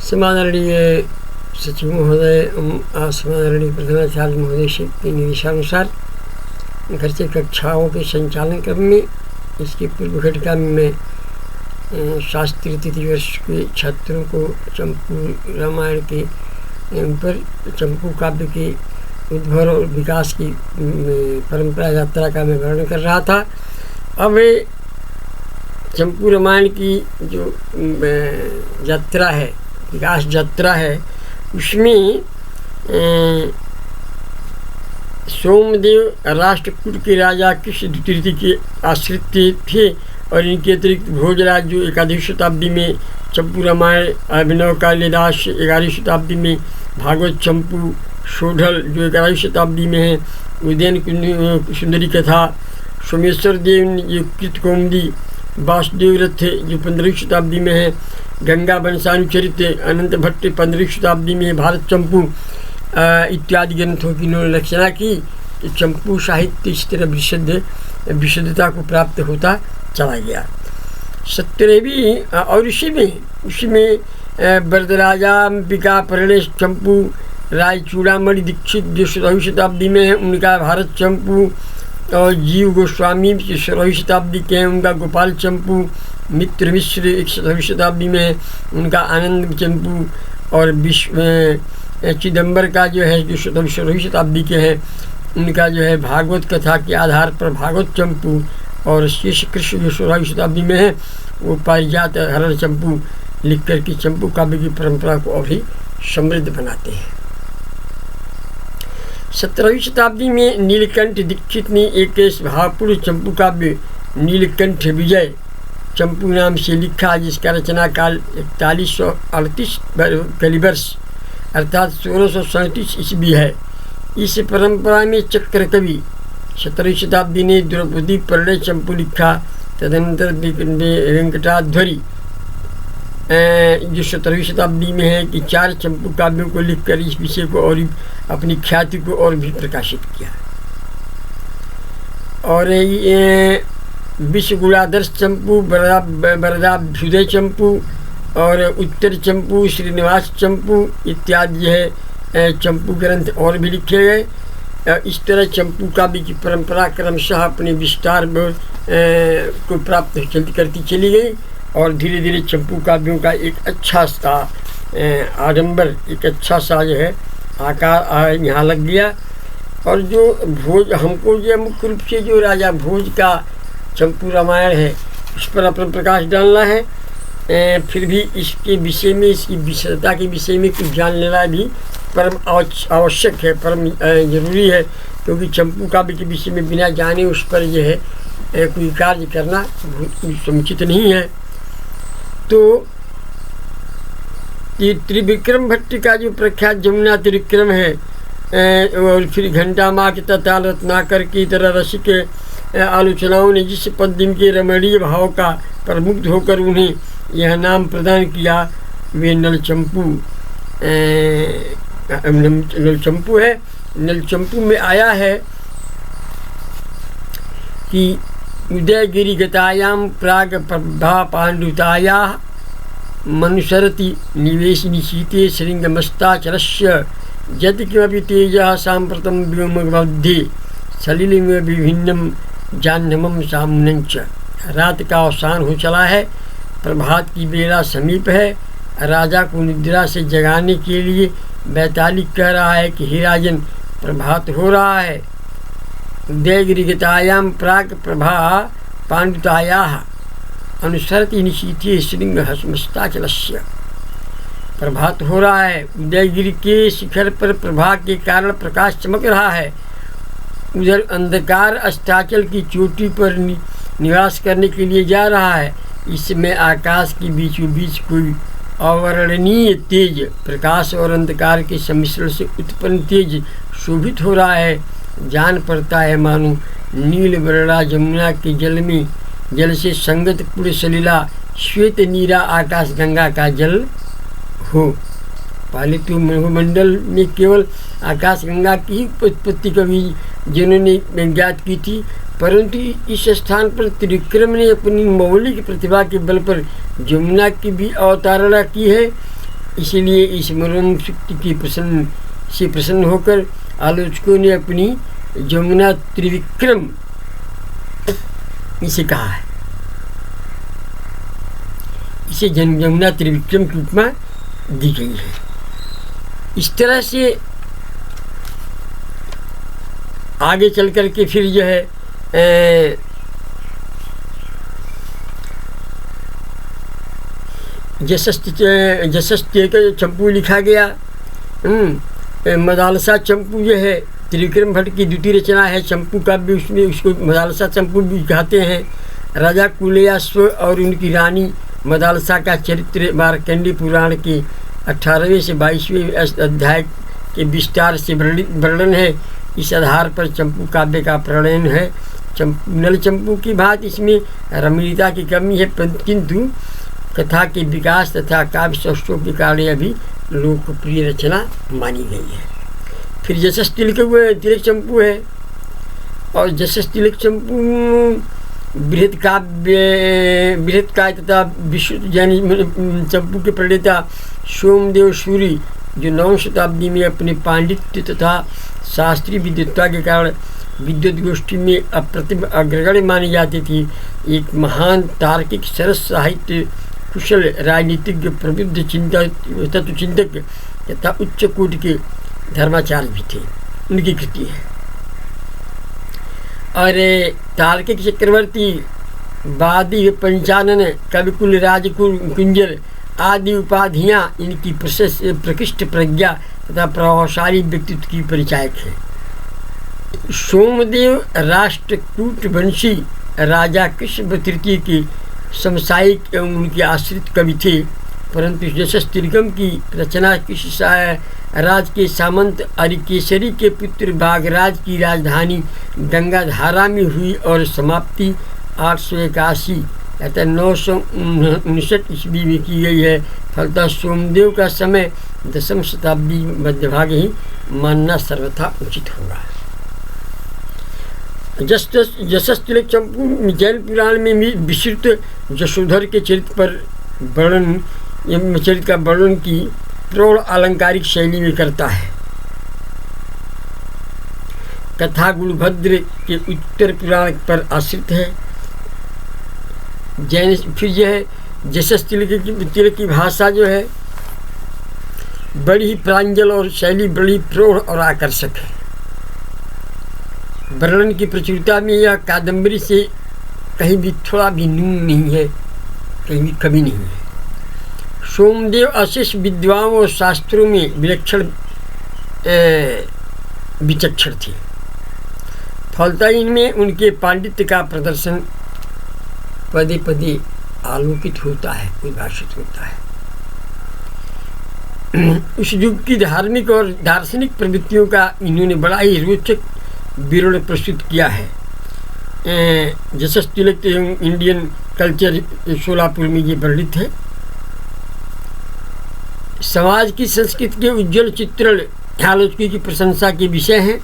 समादरणीय सचिव महोदय समादरणीय प्रधानाचार्य महोदय के निर्देशानुसार घर से कक्षाओं के संचालन क्रम में इसके पूर्व घटिका में मैं शास्त्रीय तृतीय वर्ष के छात्रों को चंपू रामायण के ऊपर चंपू काव्य के उद्भव और विकास की परंपरा यात्रा का मैं वर्णन कर रहा था। अब चंपू रामायण की जो यात्रा है, विकास यात्रा है, उसमें सोमदेव राष्ट्रकूट के राजा कृष्ण द्वितीय के आश्रित थे और इनके अतिरिक्त भोजराज जो 11वीं शताब्दी में चंपू रामायण, अभिनव कालिदास 11वीं शताब्दी में भागवत चंपू, शोढल जो 11वीं शताब्दी में है, उदयन सुंदरी कथा, सोमेश्वर देव जो कृतकौमुदी, वासुदेव रथ जो 15वीं शताब्दी में है, गंगा वंशानुचरित अनंत भट्ट 15वीं शताब्दी में, भारत चंपू इत्यादि ग्रंथों की इन्होंने रचना की। कि चंपू साहित्य इस तरह विशुद्धता को प्राप्त होता चला गया। 17वीं और उसी में वरदराजाम्बिका परिणय चंपू, राय चूड़ामणि दीक्षित जो 16वीं शताब्दी में है, उनका भारत चंपू, और जीव गोस्वामी जो 16वीं शताब्दी के हैं, उनका गोपाल चंपू, मित्र मिश्र 17वीं शताब्दी में है, उनका आनंद चंपू, और चिदम्बर का जो है जो 16वीं शताब्दी के हैं, उनका जो है भागवत कथा के आधार पर भागवत चंपू, और शेष कृष्ण जो 16वीं शताब्दी में है वो पारिजात हरण चंपू लिख कर के चंपू काव्य की परंपरा को और भी समृद्ध बनाते हैं। 17वीं शताब्दी में नीलकंठ दीक्षित ने एक भावपूर्ण चंपू काव्य नीलकंठ विजय चंपू नाम से लिखा, जिसका रचना काल 4138 कलिवर्ष अर्थात 1637 ईस्वी है। इस परंपरा में चक्र कवि 17वीं शताब्दी ने द्रौपदी परिणय चंपू लिखा। तदनंतर वेंकटाध्वरी जो 17वीं शताब्दी में है कि 4 चंपू काव्यों को लिखकर इस विषय को और अपनी ख्याति को और भी प्रकाशित किया। और विश्वगुणादर्श चंपू, बरदाभ्युदय चंपू और उत्तर चंपू, श्रीनिवास चंपू इत्यादि है चंपू ग्रंथ और भी लिखे गए। इस तरह चंपू काव्य की परंपरा क्रमशः अपने विस्तार को प्राप्त करती चली गई और धीरे धीरे चंपू काव्यों का एक अच्छा सा आडंबर, एक अच्छा सा जो है आकार यहाँ लग गया। और जो भोज हमको जो मुख्य रूप से जो राजा भोज का चंपू रामायण है उस पर अपना प्रकाश डालना है। फिर भी इसके विषय में, इसकी विशेषता के विषय में कुछ जान लेना भी परम आवश्यक है, परम जरूरी है, क्योंकि चंपू काव्य के विषय में बिना जाने उस पर जो है कोई कार्य करना समुचित नहीं है। तो ये त्रिविक्रम भट्ट का जो प्रख्यात जमुना त्रिविक्रम है, और फिर घंटा माँ के तथा रत्नाकर की तरह रसिक आलोचनाओं ने जिस पद्म के रमणीय भाव का प्रमुग्ध होकर उन्हें यह नाम प्रदान किया, वे नलचंपू है। नलचंपू में आया है कि उदयगिरिगतायां प्राग प्रभा पाण्डुताया मनुसरति निवेशिनी शीते श्रृंगमस्ताचलस्य यत् किमपि तेजः साम्प्रतं व्योममध्ये सलिलमिव विभिन्नं जाह्नवं साम्नं च। रात का अवसान हो चला है, प्रभात की बेला समीप है। राजा को निद्रा से जगाने के लिए बैताली कह रहा है कि हे राजन, प्रभात हो रहा है। उदयगिरिगतायां प्राक प्रभा पाण्डुतायाः अनुसरति निशीथे श्रृंगमस्ताचलस्य। प्रभात हो रहा है, उदयगिरि के शिखर पर प्रभा के कारण प्रकाश चमक रहा है। उधर अंधकार अस्ताचल की चोटी पर निवास करने के लिए जा रहा है। इसमें आकाश के बीचों बीच कोई अवर्णनीय तेज, प्रकाश और अंधकार के सम्मिश्रण से उत्पन्न तेज शोभित हो रहा है। जान पड़ता है मानो नील वर्णा जमुना के जल से संगत पूर्ण सलीला श्वेत नीरा आकाश गंगा का जल हो। पहले तो मंडल में केवल आकाश गंगा की ही उत्पत्ति कभी जिन्होंने ज्ञात की थी, परंतु इस स्थान पर त्रिविक्रम ने अपनी मौलिक प्रतिभा के बल पर जमुना की भी अवतारणा की है। इसीलिए इस मनोरम सूक्ति की प्रसन्न होकर आलोचकों ने अपनी जमुना त्रिविक्रम इसे कहा है। इसे जमुना त्रिविक्रम की उपमा दी गई है। इस तरह से आगे चल कर के फिर जो है जशस्त्य का चंपू लिखा गया। मदालसा चंपू जो है त्रिविक्रम भट्ट की द्वितीय रचना है चंपू काव्य, उसमें उसको मदालसा चंपू भी कहते हैं। राजा कुलेयास्व और उनकी रानी मदालसा का चरित्र मार्कंडेय पुराण के 18वें से 22वें अध्याय के विस्तार से वर्णन है। इस आधार पर चंपू काव्य का प्रणयन है। नल चंपू की भांति इसमें रमणीयता की कमी है, किंतु कथा के विकास तथा काव्य सौष्ठव के कारण अभी लोकप्रिय रचना मानी गई है। फिर जशस तिलक चंपू है, और जशस तिलक चंपू बृहद काव्य तथा विश्व जैन चंपू के प्रणेता सोमदेव सूरी, जो 9वीं शताब्दी में अपने पांडित्य तथा शास्त्रीय विद्वत्ता के कारण विद्युत गोष्ठी में अप्रतिम अग्रगण्य मानी जाती थी, एक महान तार्किक सरस साहित्य कुशल राजनीतिज्ञ प्रबुद्ध तत्वचिंतक तथा उच्च कोटि के धर्माचार्य भी थे। उनकी कृति है। और तार्किक चक्रवर्ती वादी पंचानन कविकुल राजकुल कुंजर आदि उपाधियाँ इनकी प्रकृष्ट प्रज्ञा तथा प्रभावशाली व्यक्तित्व की परिचायक है। सोमदेव राष्ट्रकूट वंशी राजा कृष्ण तृतीय के समसायिक एवं उनके आश्रित कवि थे, परंतु जशस तिलकम की रचना कृष्ण राज के सामंत अरिकेसरी के पुत्र बागराज की राजधानी गंगाधारा में हुई और समाप्ति 881 अतः 959 ईस्वी में की गई है। फलतः सोमदेव का समय 10वीं शताब्दी मध्यभाग ही मानना सर्वथा उचित होगा। जशस तिलक चंपू जैन पुराण में विस्तृत जशोधर के चरित्र का वर्णन की प्रौढ़ अलंकारिक शैली में करता है। कथा गुणभद्र के उत्तर पुराण पर आश्रित है। जैन फिर जो है जशस तिलक की भाषा जो है बड़ी ही प्रांजल और शैली बड़ी प्रौढ़ और आकर्षक है। वर्णन की प्रचुरता में यह कादम्बरी से कहीं भी थोड़ा भी न्यून नहीं है, कहीं भी कमी नहीं है। सोमदेव अशेष विद्वाओं और शास्त्रों में विलक्षण विचक्षण थे। फलतः इनमें उनके पांडित्य का प्रदर्शन पदे पदे आलोकित होता है, उद्भाषित होता है। उस युग की धार्मिक और दार्शनिक प्रवृत्तियों का इन्होंने बड़ा ही रोचक विवरण प्रस्तुत किया है। जशस तिलक एवं इंडियन कल्चर सोलापुर में ये वर्णित है। समाज की संस्कृति के उज्जवल चित्रण आलोचकों की प्रशंसा के विषय हैं।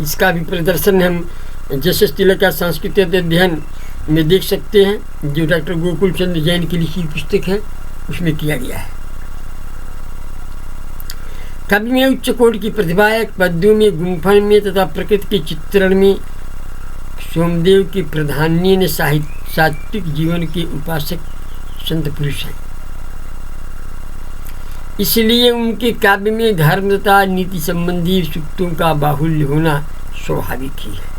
इसका भी प्रदर्शन हम जशस तिलक का सांस्कृतिक अध्ययन में देख सकते हैं, जो डॉक्टर गोकुल चंद्र जैन की लिखी पुस्तक है, उसमें किया गया है। कवि में उच्च कोटि की प्रतिभा है। पद्यों में, गुंफन में तथा प्रकृति के चित्रण में सोमदेव के प्राधान्य सात्विक जीवन के उपासक संत पुरुष हैं। इसलिए उनके काव्य में धर्म तथा नीति संबंधी सूक्तों का बाहुल्य होना स्वाभाविक ही है।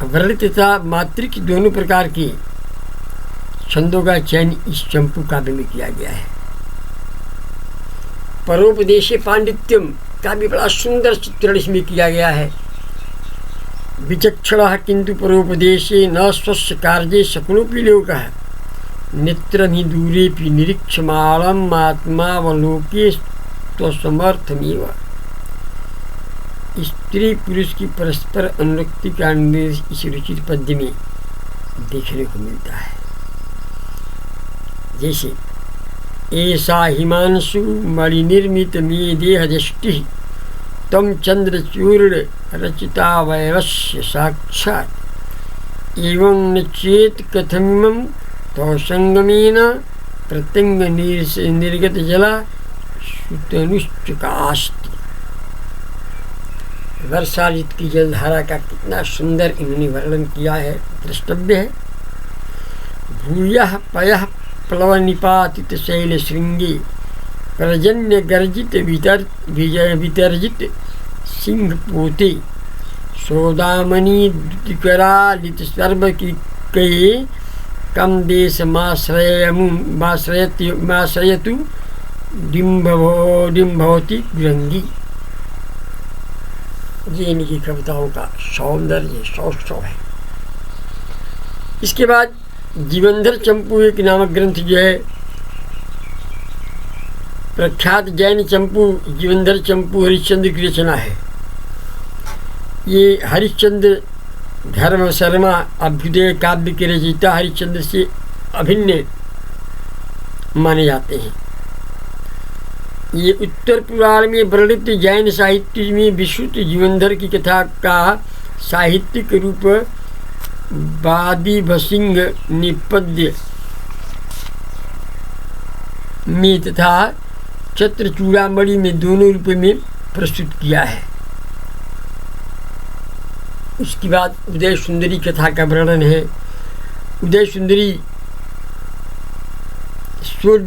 वर्णित तथा मात्रिक दोनों प्रकार के छंदों का चयन इस चंपू काव्य में किया गया है। परोपदेशे पांडित्यम का भी बड़ा सुंदर चित्रण इसमें किया गया है। विचक्षण किंतु परोपदेशे न स्वस्य कार्ये शक्नोपि लोकः नेत्रं हि दूरेऽपि निरीक्षमाणम् आत्मावलोके स्वसमर्थमेव। स्त्री पुरुष की परस्पर अनुरक्ति का निर्देश इस रुचिर पद्य में देखने को मिलता है। जैसे ऐसा हिमांशु मणिनिर्मित मे देहदृष्टि तम चंद्रचूर्ण रचिता वैवस्य साक्षात् एवं न चेत कथमिमं तव संगमेन प्रत्यंग निर्गत जला सुतनुश्चकास्ति। वर्षा ऋतु की जलधारा का कितना सुंदर इन्होंने वर्णन किया है, द्रष्टव्य है। भूयः पयः प्लव निपातित शैल श्रृंगे पर्जन्य गर्जित वितर्जित सिंह पोते सौदामणि द्युतिकरालित सर्व की कये कम देश माश्रयतु डिम्भवती गृंगी। ये इनकी कविताओं का सौंदर्य सौष्ठव है। इसके बाद जीवनधर चंपू एक नामक ग्रंथ जो है, प्रख्यात जैन चंपू जीवनधर चंपू हरिश्चंद्र की रचना है। ये हरिश्चंद्र धर्म शर्मा अभ्युदय काव्य के रचयिता हरिश्चंद्र से अभिन्न माने जाते हैं। ये उत्तर पुराण में वर्णित जैन साहित्य में विश्रुत जीवनधर की कथा का साहित्यिक रूप वादी भसिंग निपद्य में तथा चत्रचूड़ामणि में दोनों रूप में प्रस्तुत किया है। उसके बाद उदय सुंदरी कथा का वर्णन है। उदय सुंदरी सोढ़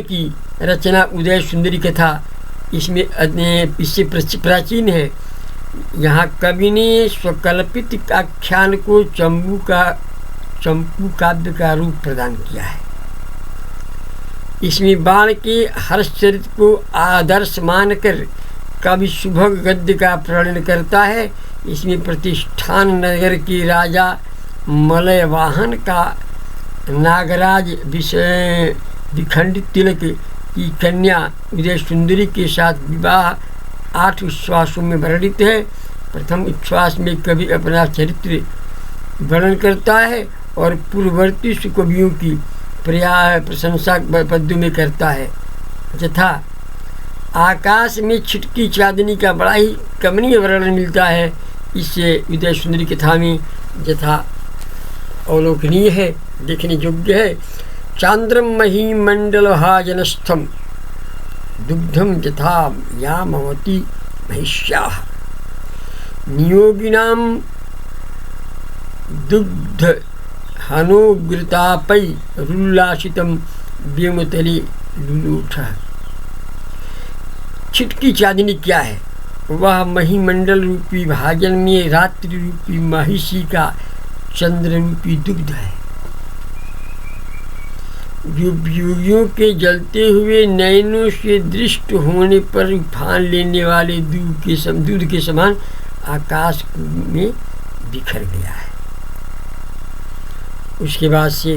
की रचना उदय सुंदरी कथा इससे प्राचीन है। यहाँ कवि ने स्वकल्पित आख्यान को चंपू काव्य का रूप प्रदान किया है। इसमें बाण के हर्ष चरित्र को आदर्श मानकर कवि सुभग गद्य का प्रणयन करता है। इसमें प्रतिष्ठान नगर के राजा मलयवाहन का नागराज विखंडित तिलक की कन्या उदय सुंदरी के साथ विवाह 8 उच्छ्वासों में वर्णित है। प्रथम उच्छ्वास में कवि अपना चरित्र वर्णन करता है और पूर्ववर्ती सुकवियों की प्रशंसा पद्यों में करता है। यथा आकाश में छिटकी चांदनी का बड़ा ही कमनीय वर्णन मिलता है। इससे उदय सुंदरी कथा में यथा अवलोकनीय है, देखने योग्य है। चांद्रम मही मंडलहाजनस्थम दुग्धम यथा यामवती महिष्याः नियोगिनां दुग्ध हनोग्रतापै रुल्लासितं व्योमतले लुलूठः। छिटकी चांदनी क्या है? वह महिमंडल रूपी भाजन में रात्रि रूपी महिषी का चंद्र रूपी दुग्ध है, जो योगियों के जलते हुए नयनों से दृष्ट होने पर उफान लेने वाले दूध के समान आकाश में बिखर गया है। उसके बाद से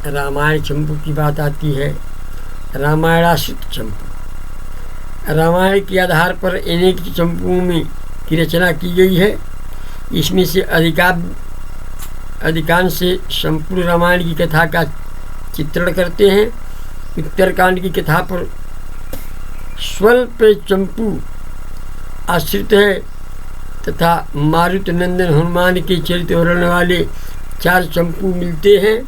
रामायण चंपू की बात आती है। रामायणाश्रित चंपू, रामायण के आधार पर अनेक चंपुओं में की रचना की गई है। इसमें से अधिकांश से संपूर्ण रामायण की कथा का चित्रण करते हैं। उत्तरकांड की कथा पर स्वल्प चंपू आश्रित है तथा मारुत नंदन हनुमान के चरित्र वर्णन वाले 4 चंपू मिलते हैं।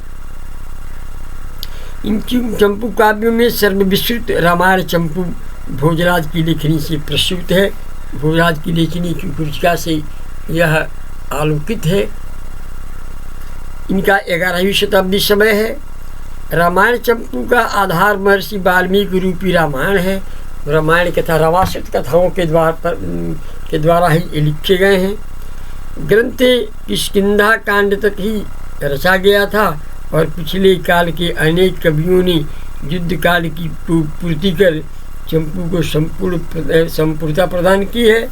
इन चंपू काव्यों में सर्वविस्तृत रामायण चंपू भोजराज की लेखनी से प्रस्तुत है। भोजराज की लेखनी की कुचिका से यह आलोकित है। इनका 11वीं शताब्दी समय है। रामायण चंपू का आधार महर्षि वाल्मीकि रूपी रामायण है। रामायण कथा रामाश्रित कथाओं के द्वारा ही लिखे गए हैं। ग्रंथ किष्किंधा कांड तक ही रचा गया था और पिछले काल के अनेक कवियों ने युद्ध काल की पूर्ति कर चंपू को संपूर्णता प्रदान की है।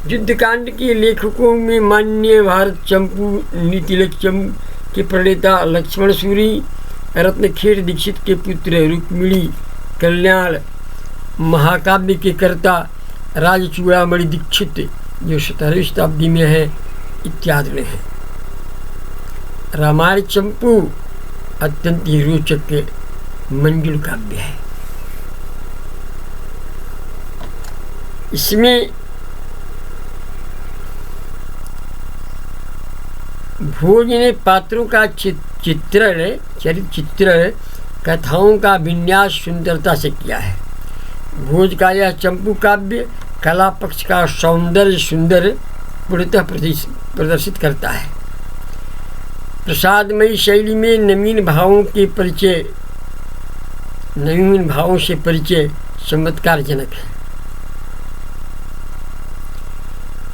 युद्ध कांड के लेखकों में मान्य भारत चंपू, नीतिलक चंपू के प्रणेता लक्ष्मण सूरी, रत्नखेड़ दीक्षित के पुत्र रुक्मिणी कल्याण, महाकाव्य के कर्ता राजचूड़ामणि दीक्षित जो 17वीं शताब्दी में है, इत्यादि हैं। रामायण चंपू अत्यंत ही रोचक मंजुल काव्य है। इसमें भोज ने पात्रों का चित्रण कथाओं का विन्यास सुंदरता से किया है। भोज का यह चंपू काव्य कला पक्ष का सौंदर्य सुंदर पूर्णतः प्रदर्शित करता है। प्रसादमयी शैली में नवीन भावों से परिचय चमत्कारजनक है।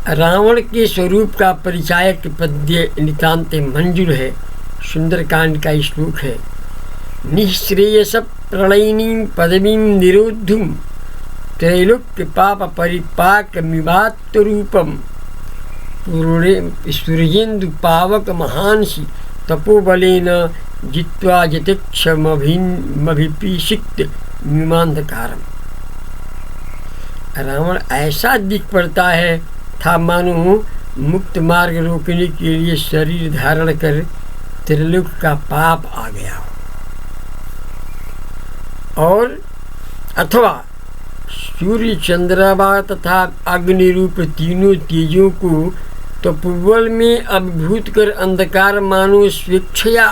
रावण के स्वरूप का परिचायक पद्य नितांत मंजूर है। सुंदरकांड का श्लोक है, निःश्रेयस प्रणयिनीं पदवीं निरोद्धुं त्रैलोक्य पाप परिपाक मिवात्तरूपम सूर्येन्दु पावक महांसि तपोबलेन जित्वा जतिक्षमभिपिषिक्त मीमांधकारम। रावण ऐसा दिख पड़ता है था मानो मुक्त मार्ग रोकने के लिए शरीर धारण कर त्रिलोक का पाप आ गया हो, और अथवा सूर्य चंद्रमा तथा अग्नि रूप तीनों तेजों को तपोबल में अभिभूत कर अंधकार मानो स्वेच्छया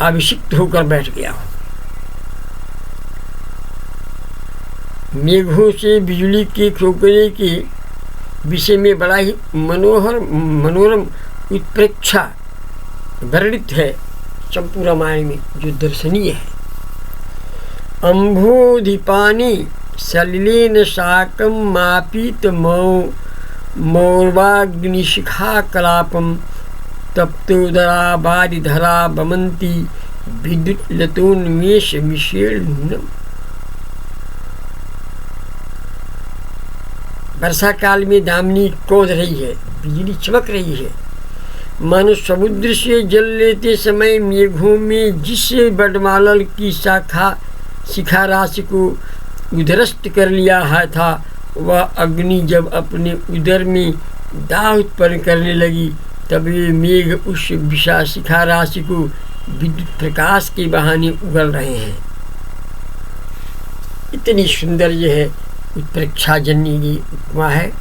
अभिषिक्त होकर बैठ गया हो। मेघों से बिजली के खोखने के विषय में बड़ा ही मनोरम उत्प्रेक्षा वर्णित है चंपू रामायण में, जो दर्शनीय है। अम्भोधिपानी सलिलेन साकं मापीत मौर्वाग्निशिखा कलापम तप्तोदरा बारिधरा बमंती विद्युत लतोन्मेष मिशेलनम। वर्षा काल में दामिनी कौंध रही है, बिजली चमक रही है, मानो समुद्र से जल लेते समय मेघों में जिस बडमालल की शिखा राशि को उधरस्त कर लिया है था, वह अग्नि जब अपने उदर में दाह उत्पन्न करने लगी, तब ये मेघ उस विशाल शिखा राशि को विद्युत प्रकाश के बहाने उगल रहे हैं। इतनी सुंदर यह है उत्प्रेक्षाजन्य की उपमा है।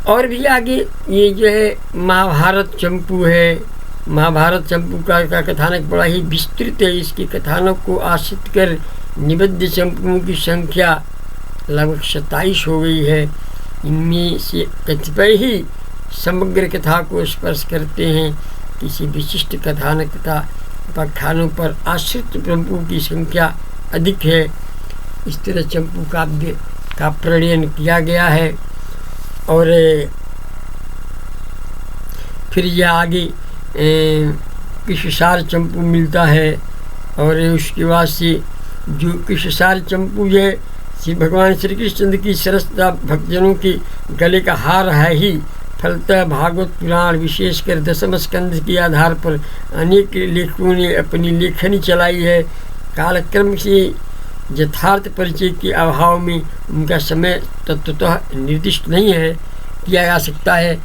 और भी आगे ये जो है महाभारत चंपू है। महाभारत चंपू का कथानक बड़ा ही विस्तृत है। इसके कथानक को आश्रित कर निबद्ध चंपुओं की संख्या लगभग 27 हो गई है। इनमें से कतिपय ही समग्र कथा को स्पर्श करते हैं। किसी विशिष्ट कथानक तथा उपाख्यानों पर आश्रित चंपुओं की संख्या अधिक है। इस तरह चंपू काव्य का प्रणयन किया गया है। और फिर यह आगे कृष्णसार चंपू मिलता है, और उसके बाद से जो कृष्णसार चंपू है श्री भगवान श्री कृष्ण की सरसता भक्तजनों के गले का हार है ही। फलतः भागवत पुराण विशेषकर दशम स्कंद के आधार पर अनेक लेखकों ने अपनी लेखनी चलाई है। कालक्रम से यथार्थ परिचय के अभाव में उनका समय तत्वतः निर्दिष्ट नहीं है किया जा सकता है।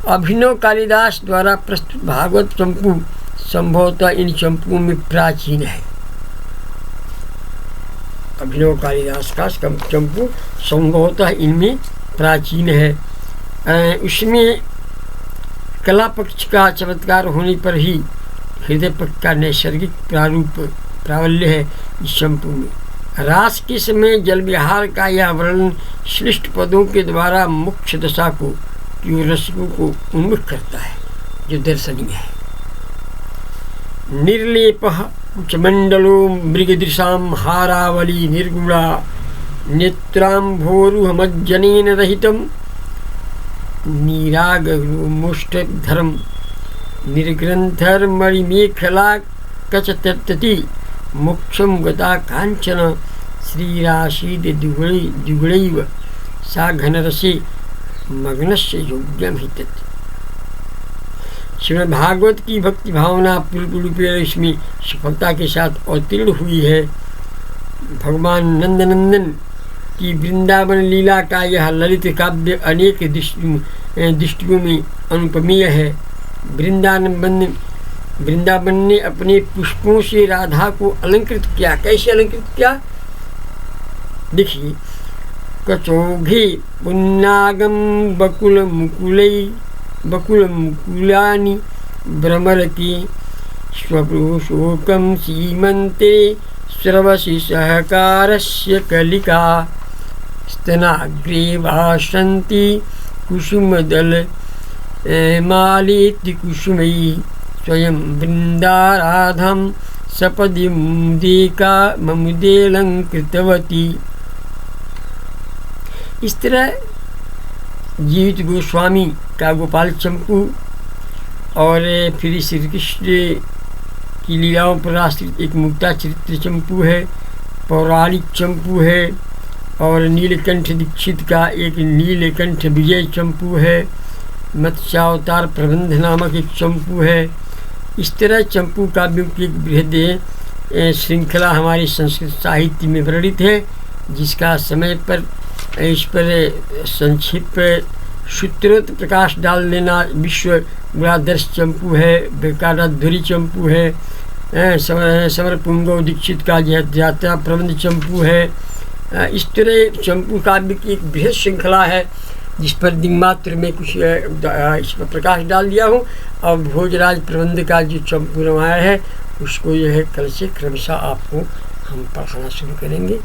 अभिनव कालिदास द्वारा प्रस्तुत भागवत चंपू संभवतः इन चंपुओं में प्राचीन है। अभिनव कालिदास का चंपू संभवतः इनमें प्राचीन है। उसमें कला पक्ष का चमत्कार होने पर ही हृदय पक्ष का नैसर्गिक प्रावल्य है। इस चंपू में रास के समय जल विहार का यह वर्णन श्लिष्ट पदों के द्वारा मुख्य दशा को रसिकों को उन्मुख करता है, जो दर्शनीय है। निर्लेपः कुचमंडलो मृगदृशां हारावली निर्गुणा नेत्रांभोरुहमज्जनेन रहितं नीरागमुष्टधरं निर्ग्रंथर्मणिमेखला कचतति मोक्षं गता कांचन श्रीराशीद द्विगुणैव सा घनरसे मग्नस्य योग्यम हितत्। श्रीमद् भागवत की भक्ति भावना पूर्ण रूपे इसमें सफलता के साथ अवतीर्ण हुई है। भगवान नंदनंदन की वृंदावन लीला का यह ललित काव्य अनेक दृष्टियों में अनुपमीय है। वृंदावन ने अपने पुष्पों से राधा को अलंकृत किया। कैसे अलंकृत किया? देखिए, कचौघे पुन्नागम बकुल मुकुलै बकुलमुकुलानि भ्रमरति स्वप्रोशोकं सीमन्ते स्रवसि सहकारस्य कलिका स्तनाग्रे भासन्ति कुसुमदल मालेति कुसुमैः स्वयं वृन्दाराधं सपदि मुदेका ममुदेलंकृतवती। इस तरह जीवित गोस्वामी का गोपाल चंपू और फिर श्री कृष्ण की लीलाओं पर आश्रित एक मुक्ता चरित्र चंपू है, पौराणिक चंपू है, और नीलकंठ दीक्षित का एक नीलकंठ विजय चंपू है, मत्स्यावतार प्रबंध नामक एक चंपू है। इस तरह चंपू काव्यों की एक बृहद श्रृंखला हमारे संस्कृत साहित्य में वर्णित है, जिसका समय पर इस पर संक्षिप्त सूत्रोक्त प्रकाश डाल देना विश्व गुणादर्श चंपू है, बेकाराध्वरी चंपू है, समर पुंगव दीक्षित का यात्रा प्रबंध चंपू है। इस तरह चंपू काव्य की एक बृहद श्रृंखला है, जिस पर दिंगमात्र में कुछ इस पर प्रकाश डाल दिया हूँ। और भोजराज प्रबंध का जो चंपू रामायण है, उसको जो है कल से क्रमशः आपको हम पढ़ाना शुरू करेंगे।